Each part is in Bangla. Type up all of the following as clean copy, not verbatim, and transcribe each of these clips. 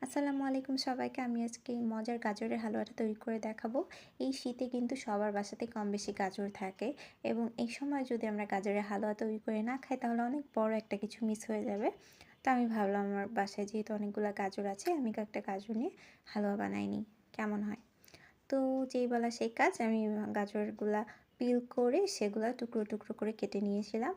আসসালামু আলাইকুম সবাইকে। আমি আজকে এই মজার গাজরের হালুয়াটা তৈরি করে দেখাবো। এই শীতে কিন্তু সবার বাসাতে কম বেশি গাজর থাকে এবং এই সময় যদি আমরা গাজরের হালুয়া তৈরি করে না খাই তাহলে অনেক বড় একটা কিছু মিস হয়ে যাবে। তো আমি ভাবলাম আমার বাসায় যেহেতু অনেকগুলো গাজর আছে আমি কয়েকটা গাজর নিয়ে হালুয়া বানাই নিই, কেমন হয়? তো যেই বলা সেই কাজ, আমি গাজরগুলা পিল করে সেগুলা টুকরো টুকরো করে কেটে নিয়েছিলাম।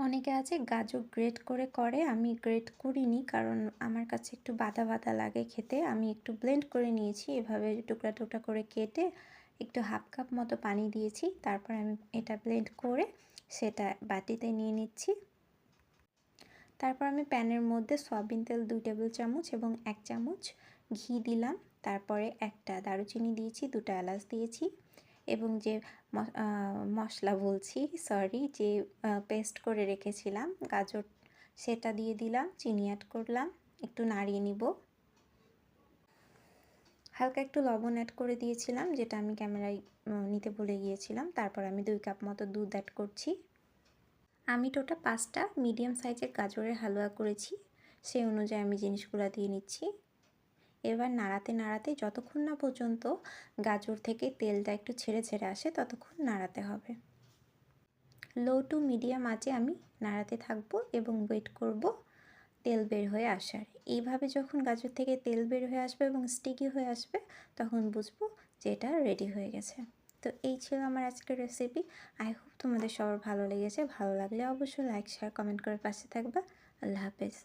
অনেকে আছে গাজর গ্রেট করে, আমি গ্রেট করিনি কারণ আমার কাছে একটু বাদা বাদা লাগে খেতে। আমি একটু ব্লেন্ড করে নিয়েছি, এভাবে টুকরা টুকরা করে কেটে একটু হাফ কাপ মতো পানি দিয়েছি। তারপর আমি এটা ব্লেন্ড করে সেটা বাটিতে নিয়ে নিচ্ছি। তারপর আমি প্যানের মধ্যে সয়াবিন তেল 2 টেবিল চামচ এবং 1 চামচ ঘি দিলাম। তারপরে একটা দারুচিনি দিয়েছি, 2টা এলাচ দিয়েছি এবং যে মশলা বলছি, সরি, যে পেস্ট করে রেখেছিলাম গাজর সেটা দিয়ে দিলাম, চিনি অ্যাড করলাম, একটু নাড়িয়ে নিব। হালকা একটু লবণ অ্যাড করে দিয়েছিলাম, যেটা আমি ক্যামেরায় নিতে ভুলে গিয়েছিলাম। তারপর আমি 2 কাপ মতো দুধ অ্যাড করছি। আমি টোটাল 5টা মিডিয়াম সাইজের গাজরের হালুয়া করেছি, সেই অনুযায়ী আমি জিনিসগুলো দিয়ে নিচ্ছি। এবার নাড়াতে নাড়াতে যতক্ষণ না পর্যন্ত গাজর থেকে তেলটা একটু ছেড়ে ছেড়ে আসে ততক্ষণ নাড়াতে হবে। লো টু মিডিয়াম আঁচে আমি নাড়াতে থাকবো এবং ওয়েট করব তেল বের হয়ে আসার। এইভাবে যখন গাজর থেকে তেল বের হয়ে আসবে এবং স্টিকি হয়ে আসবে তখন বুঝবো যে এটা রেডি হয়ে গেছে। তো এই ছিল আমার আজকের রেসিপি। আই হোপ তোমাদের সবার ভালো লেগেছে। ভালো লাগলে অবশ্যই লাইক শেয়ার কমেন্ট করে পাশে থাকবা। আল্লাহ হাফেজ।